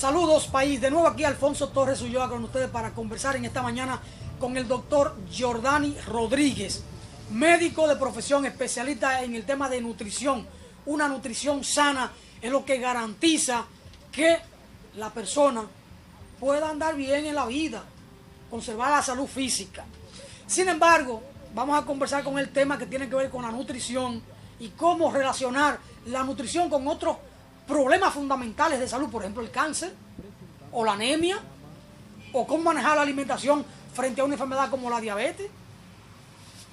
Saludos país, de nuevo aquí Alfonso Torres Ulloa con ustedes para conversar en esta mañana con el doctor Jordani Rodríguez, médico de profesión, especialista en el tema de nutrición. Una nutrición sana es lo que garantiza que la persona pueda andar bien en la vida, conservar la salud física. Sin embargo, vamos a conversar con el tema que tiene que ver con la nutrición y cómo relacionar la nutrición con otros problemas fundamentales de salud, por ejemplo el cáncer o la anemia, o cómo manejar la alimentación frente a una enfermedad como la diabetes.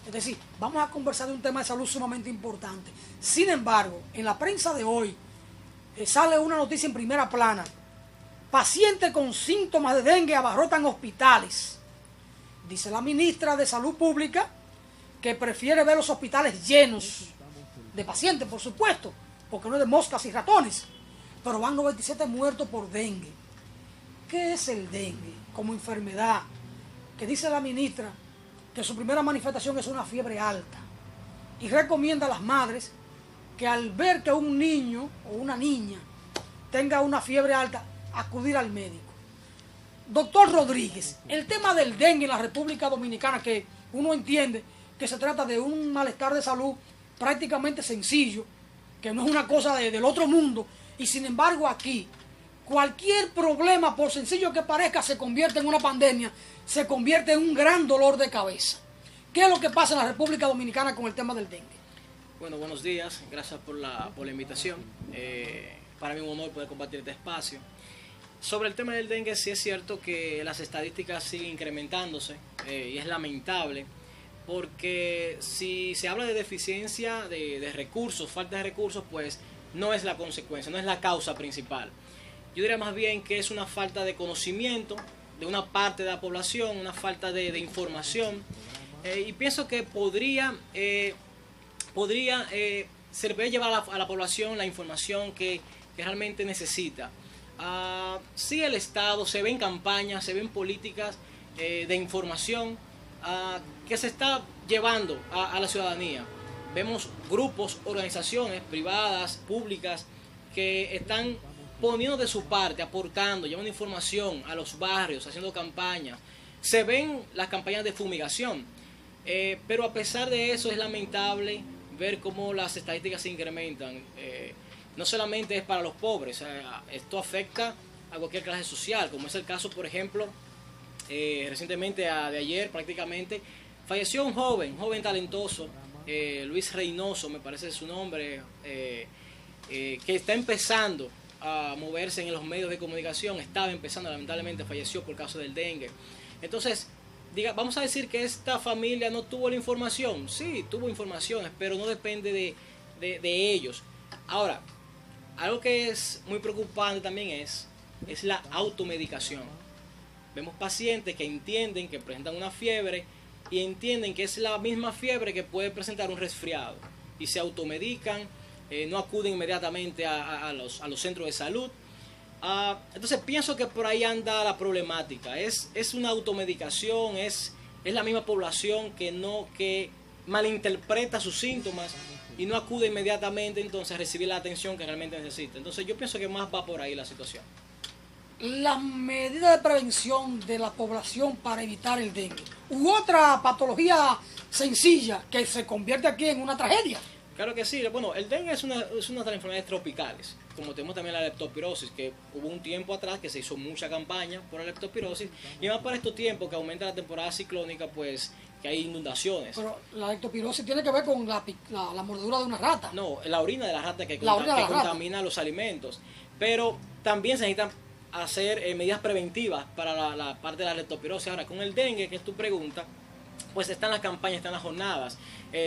Es decir, vamos a conversar de un tema de salud sumamente importante. Sin embargo, en la prensa de hoy sale una noticia en primera plana: pacientes con síntomas de dengue abarrotan hospitales. Dice la ministra de Salud Pública que prefiere ver los hospitales llenos de pacientes, por supuesto, porque no es de moscas y ratones, pero van 97 muertos por dengue. ¿Qué es el dengue como enfermedad? Que dice la ministra que su primera manifestación es una fiebre alta y recomienda a las madres que al ver que un niño o una niña tenga una fiebre alta, acudir al médico. Doctor Rodríguez, el tema del dengue en la República Dominicana, que uno entiende que se trata de un malestar de salud prácticamente sencillo, que no es una cosa del otro mundo, y sin embargo aquí cualquier problema, por sencillo que parezca, se convierte en una pandemia, se convierte en un gran dolor de cabeza. ¿Qué es lo que pasa en la República Dominicana con el tema del dengue? Bueno, buenos días, gracias por la invitación. Para mí es un honor poder compartir este espacio. Sobre el tema del dengue, sí es cierto que las estadísticas siguen incrementándose y es lamentable, porque si se habla de deficiencia de recursos, falta de recursos, pues no es la consecuencia, no es la causa principal. Yo diría más bien que es una falta de conocimiento de una parte de la población, una falta de información, y pienso que podría servir llevar a la población la información que realmente necesita. Sí, el Estado, se ven campañas, se ven políticas de información que se está llevando a la ciudadanía. Vemos grupos, organizaciones privadas, públicas, que están poniendo de su parte, aportando, llevando información a los barrios, haciendo campañas. Se ven las campañas de fumigación, pero a pesar de eso es lamentable ver cómo las estadísticas se incrementan. No solamente es para los pobres, esto afecta a cualquier clase social, como es el caso, por ejemplo, recientemente, de ayer prácticamente, falleció un joven talentoso, Luis Reynoso, me parece su nombre, que está empezando a moverse en los medios de comunicación, estaba empezando, lamentablemente falleció por causa del dengue. Entonces, vamos a decir que esta familia no tuvo la información. Sí, tuvo informaciones, pero no depende de ellos. Ahora, algo que es muy preocupante también es la automedicación. Vemos pacientes que entienden que presentan una fiebre y entienden que es la misma fiebre que puede presentar un resfriado y se automedican, no acuden inmediatamente a los centros de salud. Entonces pienso que por ahí anda la problemática. Es una automedicación, es la misma población que malinterpreta sus síntomas y no acude inmediatamente entonces a recibir la atención que realmente necesita. Entonces yo pienso que más va por ahí la situación. Las medidas de prevención de la población para evitar el dengue u otra patología sencilla que se convierte aquí en una tragedia. Claro que sí. Bueno, el dengue es una de las enfermedades tropicales, como tenemos también la leptospirosis, que hubo un tiempo atrás que se hizo mucha campaña por la leptospirosis, y más para estos tiempos que aumenta la temporada ciclónica, pues que hay inundaciones. Pero la leptospirosis tiene que ver con la mordedura de una rata. No, la orina de la rata que contamina los alimentos, pero también se necesitan hacer medidas preventivas para la parte de la leptospirosis. Ahora, con el dengue, que es tu pregunta, pues están las campañas, están las jornadas,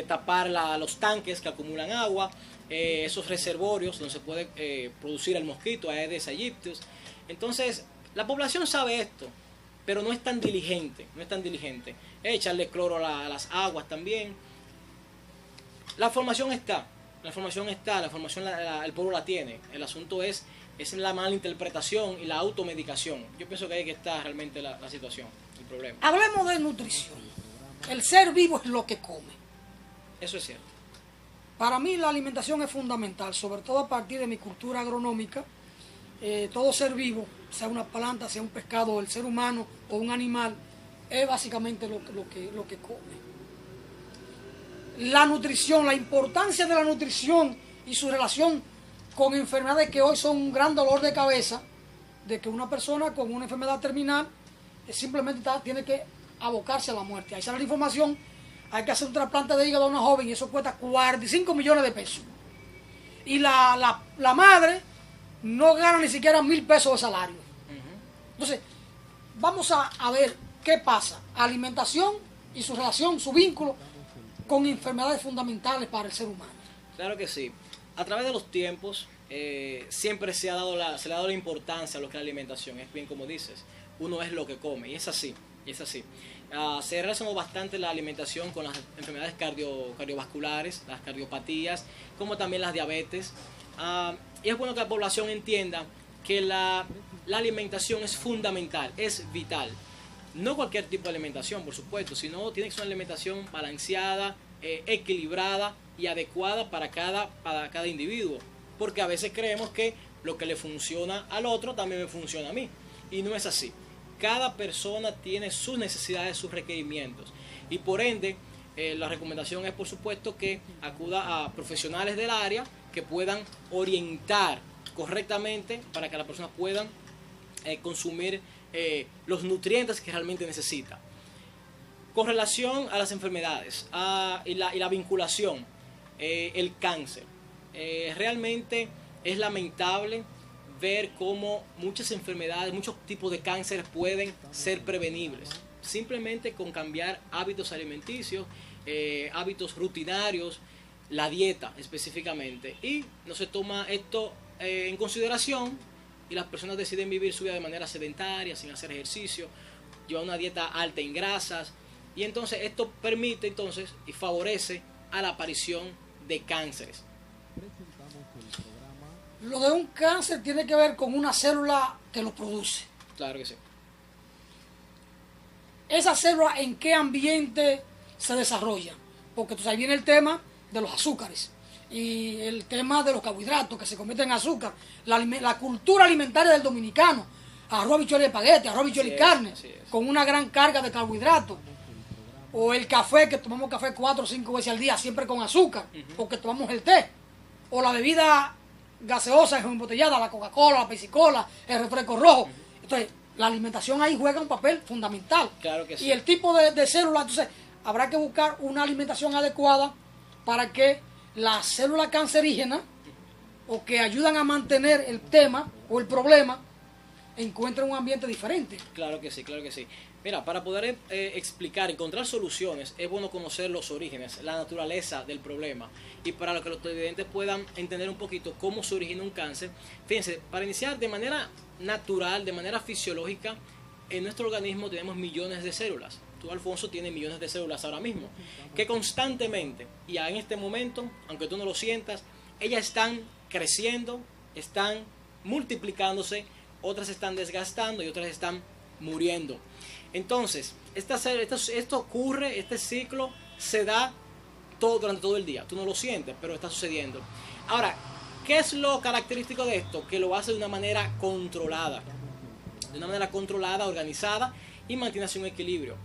tapar los tanques que acumulan agua, esos reservorios donde se puede producir el mosquito, Aedes aegypti. Entonces, la población sabe esto, pero no es tan diligente, echarle cloro a las aguas también. La formación está, el pueblo la tiene. El asunto es la mala interpretación y la automedicación. Yo pienso que ahí que está realmente la situación, el problema. Hablemos de nutrición. El ser vivo es lo que come. Eso es cierto. Para mí la alimentación es fundamental, sobre todo a partir de mi cultura agronómica. todo ser vivo, sea una planta, sea un pescado, el ser humano o un animal, es básicamente lo que come. La nutrición, la importancia de la nutrición y su relación con enfermedades que hoy son un gran dolor de cabeza, de que una persona con una enfermedad terminal simplemente tiene que abocarse a la muerte. Ahí sale la información, hay que hacer un trasplante de hígado a una joven y eso cuesta 45 millones de pesos. Y la madre no gana ni siquiera 1.000 pesos de salario. Entonces, vamos a ver qué pasa. Alimentación y su relación, su vínculo con enfermedades fundamentales para el ser humano. Claro que sí. A través de los tiempos, siempre se le ha dado la importancia a lo que es la alimentación. Es bien como dices, uno es lo que come, y es así. Se relaciona bastante la alimentación con las enfermedades cardiovasculares, las cardiopatías, como también las diabetes. Y es bueno que la población entienda que la alimentación es fundamental, es vital. No cualquier tipo de alimentación, por supuesto, sino tiene que ser una alimentación balanceada, equilibrada y adecuada para cada individuo. Porque a veces creemos que lo que le funciona al otro también me funciona a mí. Y no es así. Cada persona tiene sus necesidades, sus requerimientos. Y por ende, la recomendación es, por supuesto, que acuda a profesionales del área que puedan orientar correctamente para que las personas puedan consumir los nutrientes que realmente necesita. Con relación a las enfermedades y la vinculación, el cáncer, realmente es lamentable ver cómo muchas enfermedades, muchos tipos de cáncer pueden ser prevenibles, simplemente con cambiar hábitos alimenticios, hábitos rutinarios, la dieta específicamente, y no se toma esto en consideración y las personas deciden vivir su vida de manera sedentaria, sin hacer ejercicio, llevar una dieta alta en grasas, y entonces esto permite y favorece a la aparición de cánceres. Lo de un cáncer tiene que ver con una célula que lo produce. Claro que sí. Esa célula, ¿en qué ambiente se desarrolla? Porque entonces ahí viene el tema de los azúcares y el tema de los carbohidratos que se convierten en azúcar. La cultura alimentaria del dominicano, arroz, habichuela y espagueti, arroz, habichuela y carne, con una gran carga de carbohidratos. O el café, que tomamos café 4 o 5 veces al día, siempre con azúcar, porque tomamos el té. O la bebida gaseosa embotellada, la Coca-Cola, la Pepsi-Cola, el refresco rojo. Entonces, la alimentación ahí juega un papel fundamental. Claro que sí. Y el tipo de células, entonces, habrá que buscar una alimentación adecuada para que las células cancerígenas o que ayudan a mantener el tema o el problema encuentren un ambiente diferente. Claro que sí, claro que sí. Mira, para poder encontrar soluciones, es bueno conocer los orígenes, la naturaleza del problema. Y para que los televidentes puedan entender un poquito cómo se origina un cáncer, fíjense, para iniciar de manera natural, de manera fisiológica, en nuestro organismo tenemos millones de células. Tú, Alfonso, tienes millones de células ahora mismo, que constantemente, y en este momento, aunque tú no lo sientas, ellas están creciendo, están multiplicándose, otras se están desgastando y otras están muriendo. Entonces, esto ocurre, este ciclo se da durante todo el día. Tú no lo sientes, pero está sucediendo. Ahora, ¿qué es lo característico de esto? Que lo hace de una manera controlada. De una manera controlada, organizada y mantiene así un equilibrio.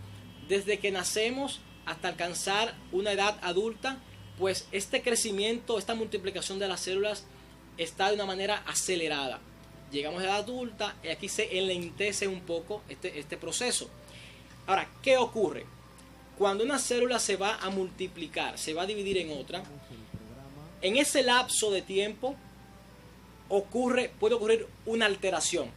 Desde que nacemos hasta alcanzar una edad adulta, pues este crecimiento, esta multiplicación de las células está de una manera acelerada. Llegamos a la edad adulta y aquí se enlentece un poco este proceso. Ahora, ¿qué ocurre? Cuando una célula se va a multiplicar, se va a dividir en otra, en ese lapso de tiempo puede ocurrir una alteración,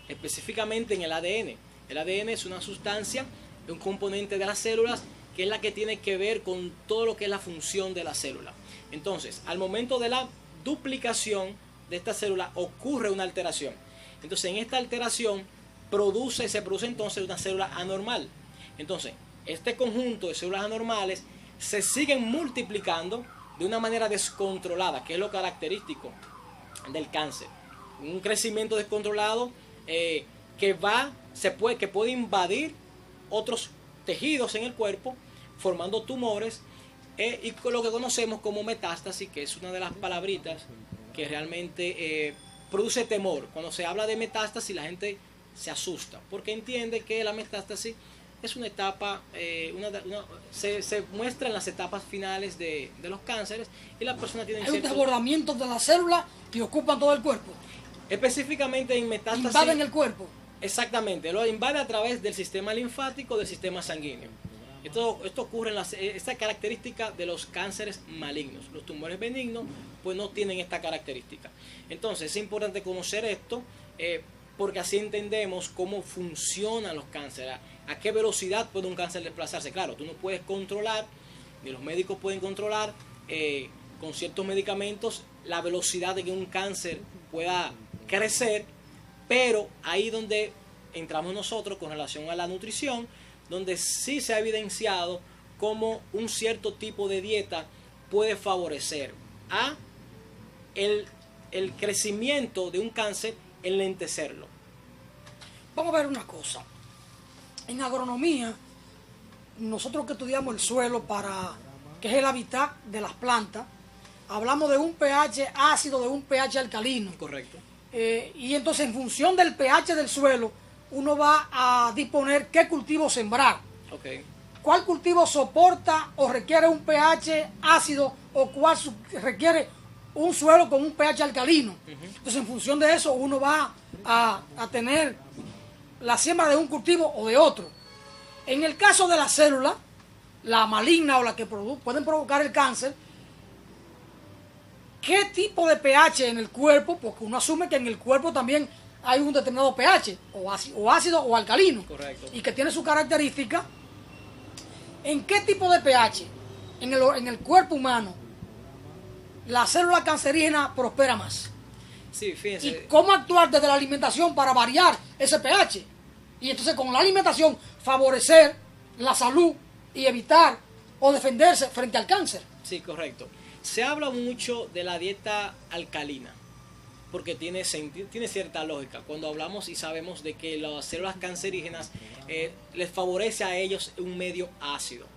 específicamente en el ADN. El ADN es una sustancia, un componente de las células, que es la que tiene que ver con todo lo que es la función de la célula. Entonces, al momento de la duplicación de esta célula ocurre una alteración. Entonces, en esta alteración se produce entonces una célula anormal. Entonces, este conjunto de células anormales se siguen multiplicando de una manera descontrolada, que es lo característico del cáncer. Un crecimiento descontrolado que puede invadir otros tejidos en el cuerpo, formando tumores y lo que conocemos como metástasis, que es una de las palabritas que realmente produce temor. Cuando se habla de metástasis, la gente se asusta, porque entiende que la metástasis es una etapa, se muestra en las etapas finales de los cánceres y la persona tiene Hay un desbordamiento de las células y ocupan todo el cuerpo. Específicamente en metástasis. Invaden el cuerpo. Exactamente, lo invade a través del sistema linfático, del sistema sanguíneo. Esto ocurre en esta característica de los cánceres malignos. Los tumores benignos pues no tienen esta característica. Entonces es importante conocer esto porque así entendemos cómo funcionan los cánceres, a qué velocidad puede un cáncer desplazarse. Claro, tú no puedes controlar, ni los médicos pueden controlar con ciertos medicamentos la velocidad de que un cáncer pueda crecer, pero ahí donde entramos nosotros con relación a la nutrición, donde sí se ha evidenciado cómo un cierto tipo de dieta puede favorecer a el crecimiento de un cáncer, enlentecerlo. Vamos a ver una cosa. En agronomía, nosotros que estudiamos el suelo que es el hábitat de las plantas, hablamos de un pH ácido, de un pH alcalino. Correcto. Y entonces en función del pH del suelo, uno va a disponer qué cultivo sembrar. Okay. ¿Cuál cultivo soporta o requiere un pH ácido o cuál requiere un suelo con un pH alcalino? Entonces en función de eso uno va a tener la siembra de un cultivo o de otro. En el caso de la célula, la maligna o la que pueden provocar el cáncer, ¿qué tipo de pH en el cuerpo? Porque uno asume que en el cuerpo también hay un determinado pH, o ácido o alcalino. Correcto. Y que tiene su característica. ¿En qué tipo de pH en el cuerpo humano la célula cancerígena prospera más? Sí, fíjense. ¿Y cómo actuar desde la alimentación para variar ese pH? Y entonces con la alimentación favorecer la salud y evitar o defenderse frente al cáncer. Sí, correcto. Se habla mucho de la dieta alcalina, porque tiene cierta lógica. Cuando hablamos y sabemos de que las células cancerígenas les favorece a ellos un medio ácido.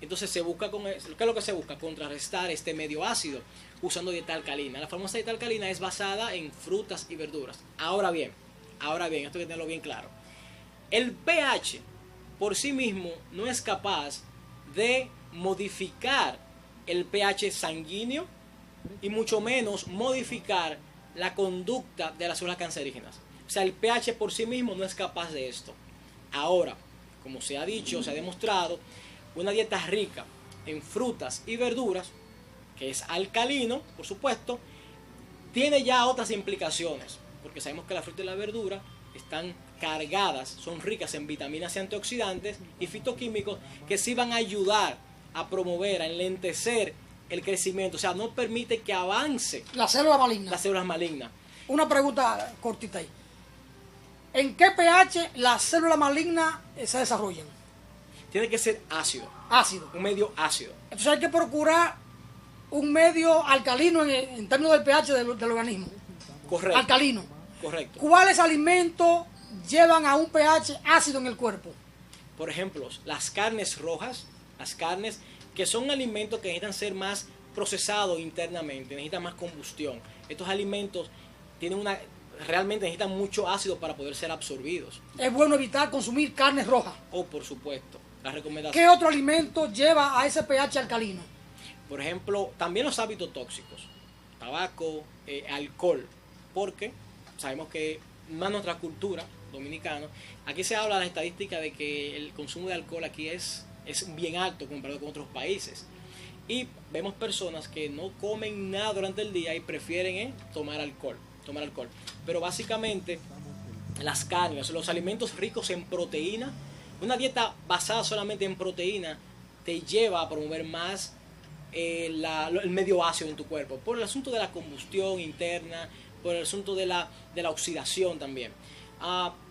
Entonces se busca ¿qué es lo que se busca? Contrarrestar este medio ácido usando dieta alcalina. La famosa dieta alcalina es basada en frutas y verduras. Ahora bien, esto hay que tenerlo bien claro. El pH por sí mismo no es capaz de modificar el pH sanguíneo y mucho menos modificar la conducta de las células cancerígenas. O sea, el pH por sí mismo no es capaz de esto. Ahora, como se ha dicho, se ha demostrado, una dieta rica en frutas y verduras, que es alcalino, por supuesto, tiene ya otras implicaciones, porque sabemos que la fruta y la verdura están cargadas, son ricas en vitaminas y antioxidantes y fitoquímicos que sí van a ayudar a promover, a enlentecer el crecimiento, o sea, no permite que avance la célula maligna. Las células malignas. Una pregunta cortita ahí. ¿En qué pH las células malignas se desarrollan? Tiene que ser ácido. Ácido. Un medio ácido. Entonces hay que procurar un medio alcalino en términos del pH del organismo. Correcto. Alcalino. Correcto. ¿Cuáles alimentos llevan a un pH ácido en el cuerpo? Por ejemplo, las carnes rojas, las carnes que son alimentos que necesitan ser más procesados internamente, necesitan más combustión. Estos alimentos realmente necesitan mucho ácido para poder ser absorbidos. Es bueno evitar consumir carnes rojas. Oh, por supuesto. La recomendación. ¿Qué otro alimento lleva a ese pH alcalino? Por ejemplo, también los hábitos tóxicos, tabaco, alcohol, porque sabemos que más nuestra cultura dominicana, aquí se habla de la estadística de que el consumo de alcohol aquí es bien alto comparado con otros países. Y vemos personas que no comen nada durante el día y prefieren tomar alcohol. Pero básicamente las carnes, los alimentos ricos en proteína, una dieta basada solamente en proteína te lleva a promover más el medio ácido en tu cuerpo, por el asunto de la combustión interna, por el asunto de la oxidación también.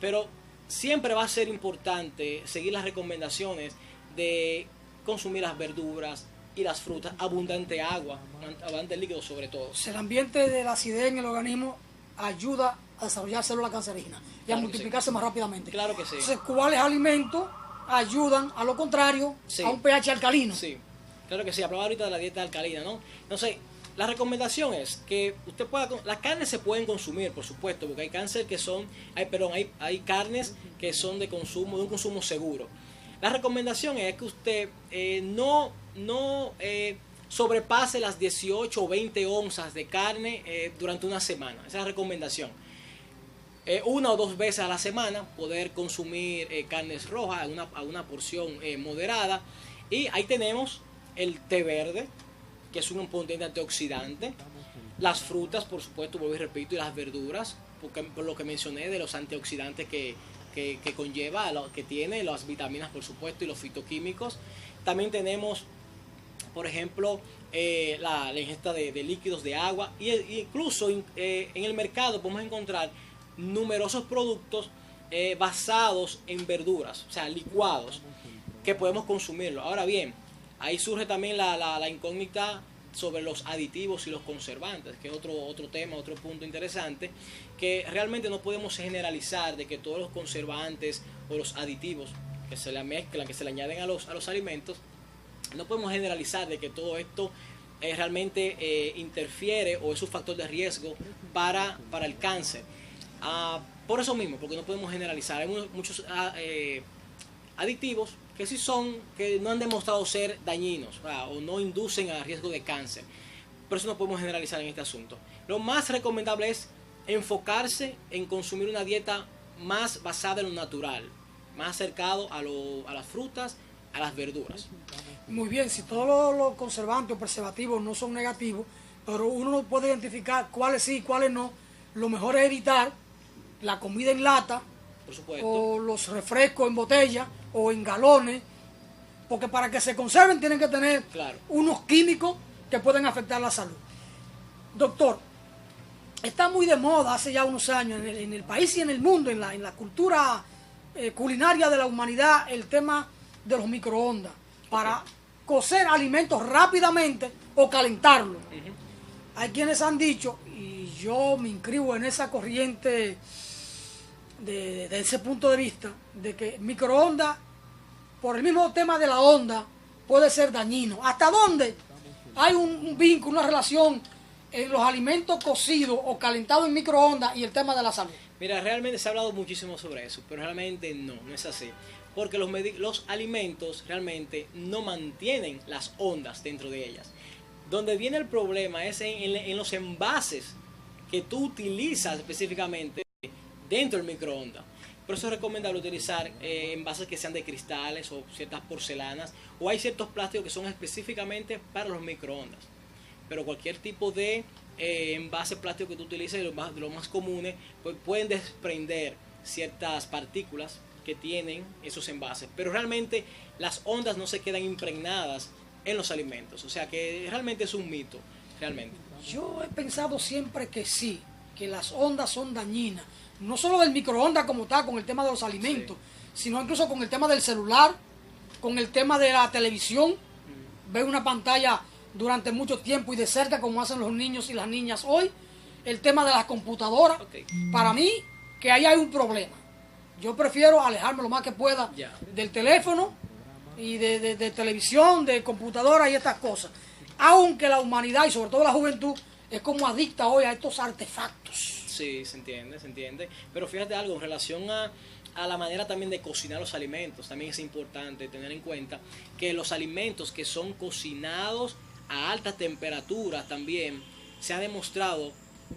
Pero siempre va a ser importante seguir las recomendaciones de consumir las verduras y las frutas, abundante agua, abundante líquido sobre todo. El ambiente de la acidez en el organismo ayuda a desarrollar células cancerígenas y a multiplicarse más rápidamente. Claro que sí. Entonces, ¿cuáles alimentos ayudan a lo contrario a un pH alcalino? Sí, claro que sí. Hablaba ahorita de la dieta alcalina, ¿no? Entonces, La recomendación es que usted pueda, las carnes se pueden consumir, por supuesto, porque hay cáncer que son, hay carnes que son de un consumo seguro. La recomendación es que usted no sobrepase las 18 o 20 onzas de carne durante una semana. Esa es la recomendación. Una o dos veces a la semana poder consumir carnes rojas a una porción moderada. Y ahí tenemos el té verde, que es un potente antioxidante. Las frutas, por supuesto, vuelvo y repito, y las verduras, por lo que mencioné de los antioxidantes que conlleva, que tiene, las vitaminas, por supuesto, y los fitoquímicos. También tenemos, por ejemplo, la ingesta de líquidos, de agua, y incluso en el mercado podemos encontrar numerosos productos basados en verduras, o sea, licuados, que podemos consumirlo. Ahora bien, ahí surge también la incógnita sobre los aditivos y los conservantes, que es otro tema, otro punto interesante, que realmente no podemos generalizar de que todos los conservantes o los aditivos que se le mezclan, que se le añaden a los alimentos, no podemos generalizar de que todo esto realmente interfiere o es un factor de riesgo para el cáncer. Por eso mismo, porque no podemos generalizar. Hay muchos aditivos que sí que no han demostrado ser dañinos, o no inducen a riesgo de cáncer. Por eso no podemos generalizar en este asunto. Lo más recomendable es enfocarse en consumir una dieta más basada en lo natural, más acercado a las frutas, a las verduras. Muy bien, si todos los conservantes o preservativos no son negativos, pero uno no puede identificar cuáles sí y cuáles no, lo mejor es evitar la comida en lata, por supuesto, o los refrescos en botella o en galones, porque para que se conserven tienen que tener unos químicos que pueden afectar la salud. Doctor, está muy de moda hace ya unos años en el país y en el mundo, en la cultura culinaria de la humanidad, el tema de los microondas para cocer alimentos rápidamente o calentarlos. Hay quienes han dicho, y yo me inscribo en esa corriente de ese punto de vista, de que microondas, por el mismo tema de la onda, puede ser dañino. ¿Hasta dónde hay un vínculo, una relación en los alimentos cocidos o calentados en microondas y el tema de la salud? Mira, realmente se ha hablado muchísimo sobre eso, pero realmente no es así. Porque los alimentos realmente no mantienen las ondas dentro de ellas. Donde viene el problema es en los envases que tú utilizas específicamente dentro del microondas. Por eso es recomendable utilizar envases que sean de cristales o ciertas porcelanas, o hay ciertos plásticos que son específicamente para los microondas. Pero cualquier tipo de envase plástico que tú utilices, de los más comunes, pues pueden desprender ciertas partículas que tienen esos envases. Pero realmente las ondas no se quedan impregnadas en los alimentos. O sea que realmente es un mito, realmente. Yo he pensado siempre que sí, que las ondas son dañinas. No solo del microondas como tal, con el tema de los alimentos, sino incluso con el tema del celular, con el tema de la televisión. Ver una pantalla durante mucho tiempo y de cerca, como hacen los niños y las niñas hoy. El tema de las computadoras. Para mí, que ahí hay un problema. Yo prefiero alejarme lo más que pueda del teléfono y de televisión, de computadora y estas cosas. Aunque la humanidad y sobre todo la juventud es como adicta hoy a estos artefactos. Sí, se entiende. Pero fíjate algo, en relación a la manera también de cocinar los alimentos, también es importante tener en cuenta que los alimentos que son cocinados a altas temperaturas también se ha demostrado,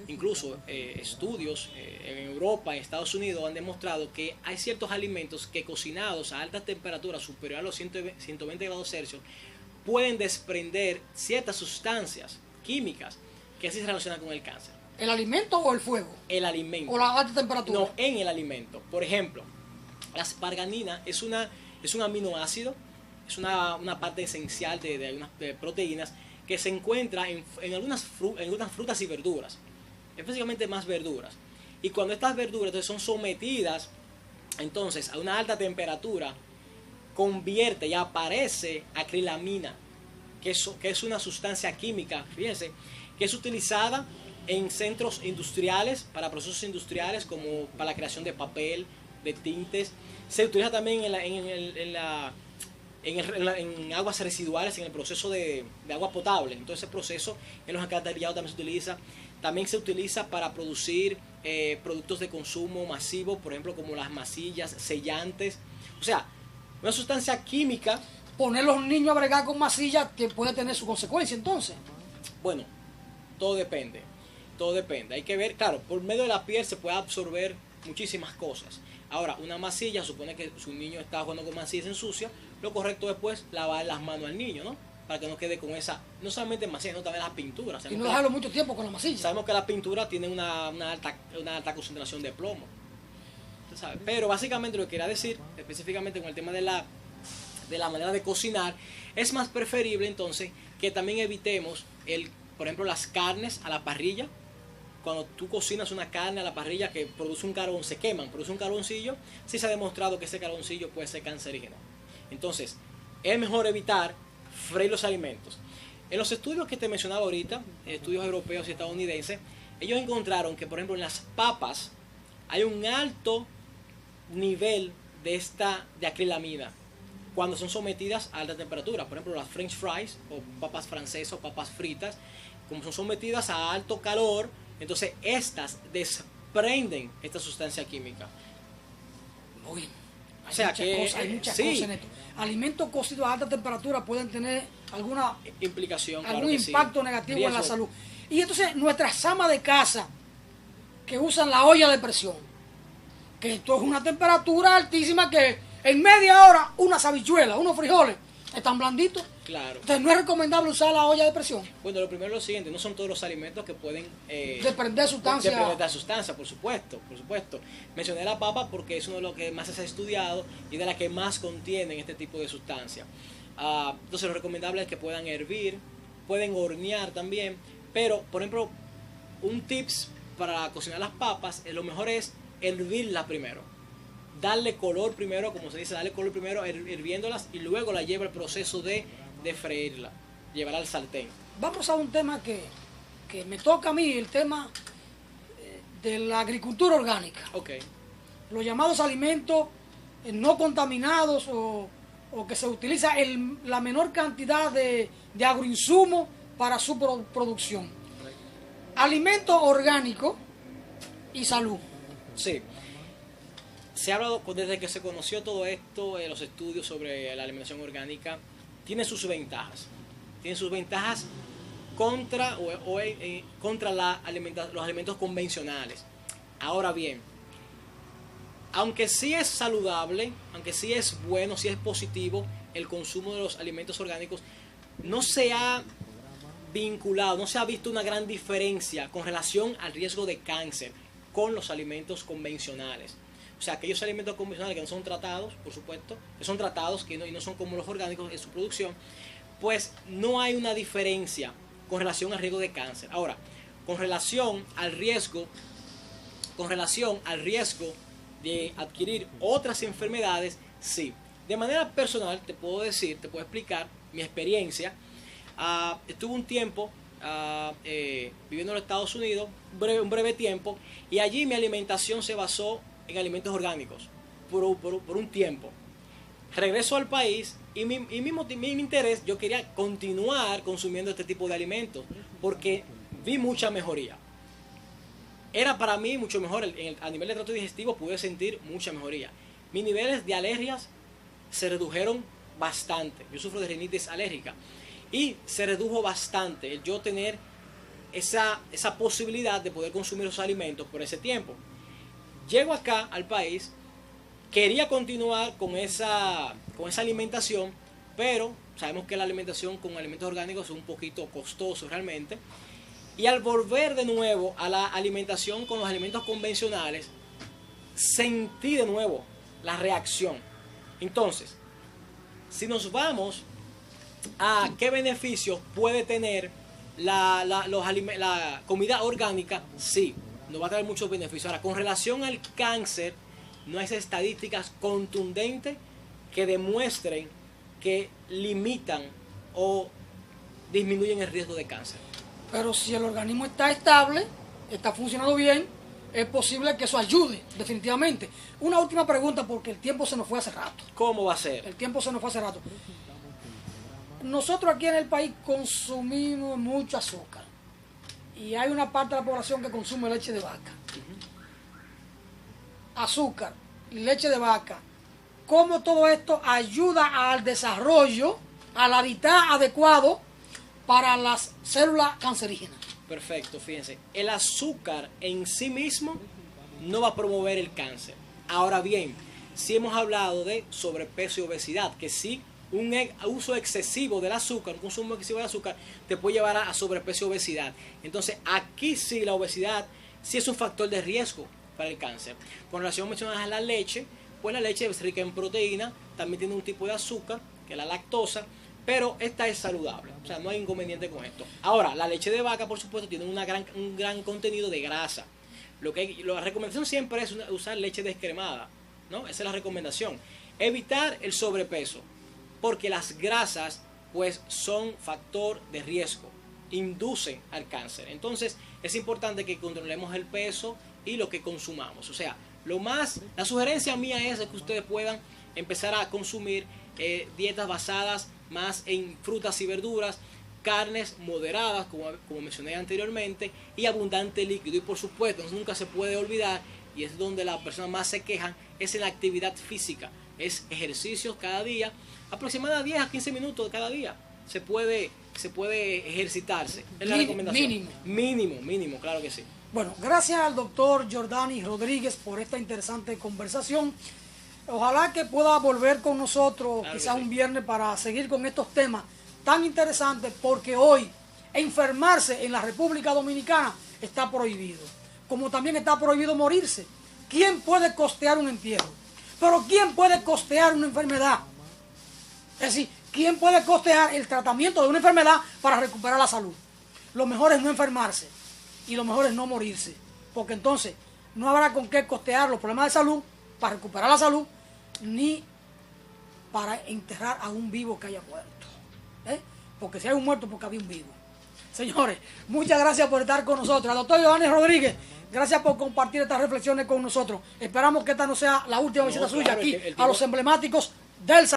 incluso estudios en Europa, en Estados Unidos han demostrado que hay ciertos alimentos que cocinados a altas temperaturas superior a los 120 grados Celsius pueden desprender ciertas sustancias químicas que así se relacionan con el cáncer. ¿El alimento o el fuego? El alimento. ¿O la alta temperatura? No, en el alimento. Por ejemplo, la asparganina es un aminoácido, es una parte esencial de algunas proteínas que se encuentra en algunas frutas y verduras, específicamente más verduras. Y cuando estas verduras entonces son sometidas entonces a una alta temperatura, convierte y aparece acrilamina, que es una sustancia química, fíjense, que es utilizada en centros industriales, para procesos industriales como para la creación de papel, de tintes. Se utiliza también en aguas residuales, en el proceso de agua potable. Entonces ese proceso en los alcantarillados también se utiliza. También se utiliza para producir productos de consumo masivo, por ejemplo como las masillas, sellantes. O sea, una sustancia química. Poner los niños a bregar con masillas que puede tener su consecuencia entonces. Bueno, todo depende. Todo depende. Hay que ver, claro, por medio de la piel se puede absorber muchísimas cosas. Ahora, una masilla, supone que su niño está jugando con masilla y se ensucia, lo correcto después lavar las manos al niño, ¿no? Para que no quede con esa, no solamente masilla, no también las pinturas. Y no dejarlo mucho tiempo con la masilla. Sabemos que las pinturas tienen una alta concentración de plomo. ¿Usted sabe? Pero básicamente lo que quería decir, específicamente con el tema de la manera de cocinar, es más preferible entonces que también evitemos, por ejemplo, las carnes a la parrilla. Cuando tú cocinas una carne a la parrilla que produce un carbón, se queman, produce un carboncillo, sí se ha demostrado que ese carboncillo puede ser cancerígeno. Entonces, es mejor evitar freír los alimentos. En los estudios que te mencionaba ahorita, estudios europeos y estadounidenses, ellos encontraron que, por ejemplo, en las papas hay un alto nivel de acrilamida cuando son sometidas a alta temperatura. Por ejemplo, las French fries o papas francesas o papas fritas, como son sometidas a alto calor, entonces estas desprenden esta sustancia química. Muy bien. Hay muchas sí, cosas en esto. Alimentos cocidos a alta temperatura pueden tener alguna implicación, algún claro impacto sí, negativo riesgo en la salud. Y entonces nuestras amas de casa que usan la olla de presión, que esto es una temperatura altísima, que en media hora unas habichuelas, unos frijoles están blanditos. Claro. Entonces no es recomendable usar la olla de presión. Bueno, lo primero es lo siguiente, no son todos los alimentos que pueden desprender sustancia. Desprender sustancia, por supuesto. Mencioné la papa porque es uno de los que más se ha estudiado y de las que más contienen este tipo de sustancia. Entonces lo recomendable es que puedan hervir, pueden hornear también, pero por ejemplo, un tips para cocinar las papas, lo mejor es hervirlas primero. Darle color primero, como se dice, darle color primero hirviéndolas y luego la lleva al proceso de freírla, llevarla al sartén. Vamos a un tema que me toca a mí, el tema de la agricultura orgánica. Okay. Los llamados alimentos no contaminados o que se utiliza la menor cantidad de agroinsumos para su producción. Correcto. Alimentos orgánicos y salud. Sí. Se ha hablado desde que se conoció todo esto, los estudios sobre la alimentación orgánica, tiene sus ventajas. Tiene sus ventajas contra los alimentos convencionales. Ahora bien, aunque sí es saludable, aunque sí es bueno, sí es positivo el consumo de los alimentos orgánicos, no se ha vinculado, no se ha visto una gran diferencia con relación al riesgo de cáncer con los alimentos convencionales. O sea, aquellos alimentos convencionales que no son tratados, por supuesto, que son tratados y no son como los orgánicos en su producción, pues no hay una diferencia con relación al riesgo de cáncer. Ahora, con relación al riesgo de adquirir otras enfermedades, sí. De manera personal, te puedo explicar mi experiencia. Estuve un tiempo viviendo en los Estados Unidos, un breve tiempo, y allí mi alimentación se basó en alimentos orgánicos por un tiempo. Regreso al país y mi interés, yo quería continuar consumiendo este tipo de alimentos porque vi mucha mejoría. Era para mí mucho mejor, a nivel de trato digestivo pude sentir mucha mejoría. Mis niveles de alergias se redujeron bastante. Yo sufro de rinitis alérgica y se redujo bastante el yo tener esa posibilidad de poder consumir esos alimentos por ese tiempo. Llego acá al país, quería continuar con esa alimentación, pero sabemos que la alimentación con alimentos orgánicos es un poquito costoso realmente. Y al volver de nuevo a la alimentación con los alimentos convencionales, sentí de nuevo la reacción. Entonces, si nos vamos a qué beneficios puede tener la comida orgánica, sí, nos va a traer muchos beneficios. Ahora, con relación al cáncer, no hay estadísticas contundentes que demuestren que limitan o disminuyen el riesgo de cáncer. Pero si el organismo está estable, está funcionando bien, es posible que eso ayude, definitivamente. Una última pregunta, porque el tiempo se nos fue hace rato. ¿Cómo va a ser? El tiempo se nos fue hace rato. Nosotros aquí en el país consumimos mucho azúcar. Y hay una parte de la población que consume leche de vaca. Azúcar y leche de vaca. ¿Cómo todo esto ayuda al desarrollo, al hábitat adecuado para las células cancerígenas? Perfecto, fíjense. El azúcar en sí mismo no va a promover el cáncer. Ahora bien, sí hemos hablado de sobrepeso y obesidad, que sí, un uso excesivo del azúcar, un consumo excesivo del azúcar, te puede llevar a sobrepeso y obesidad. Entonces, aquí sí la obesidad sí es un factor de riesgo para el cáncer. Con relación mencionadas a la leche, pues la leche es rica en proteína, también tiene un tipo de azúcar, que es la lactosa, pero esta es saludable, o sea, no hay inconveniente con esto. Ahora, la leche de vaca, por supuesto, tiene un gran contenido de grasa. La recomendación siempre es usar leche descremada, ¿no? Esa es la recomendación. Evitar el sobrepeso, porque las grasas, pues, son factor de riesgo, inducen al cáncer. Entonces, es importante que controlemos el peso y lo que consumamos. O sea, la sugerencia mía es que ustedes puedan empezar a consumir dietas basadas más en frutas y verduras, carnes moderadas, como mencioné anteriormente, y abundante líquido. Y por supuesto, nunca se puede olvidar, y es donde las personas más se quejan, es en la actividad física. Es ejercicios cada día, aproximadamente 10 a 15 minutos cada día. Se puede ejercitarse. Es la recomendación. Mínimo, claro que sí. Bueno, gracias al doctor Jordani Rodríguez por esta interesante conversación. Ojalá que pueda volver con nosotros, claro, quizás un viernes, para seguir con estos temas tan interesantes, porque hoy enfermarse en la República Dominicana está prohibido, como también está prohibido morirse. ¿Quién puede costear un entierro? Pero ¿quién puede costear una enfermedad? Es decir, ¿quién puede costear el tratamiento de una enfermedad para recuperar la salud? Lo mejor es no enfermarse y lo mejor es no morirse, porque entonces no habrá con qué costear los problemas de salud para recuperar la salud, ni para enterrar a un vivo que haya muerto. Porque si hay un muerto, porque había un vivo. Señores, muchas gracias por estar con nosotros. Al doctor Jordani Rodríguez, gracias por compartir estas reflexiones con nosotros. Esperamos que esta no sea la última visita suya aquí a los emblemáticos del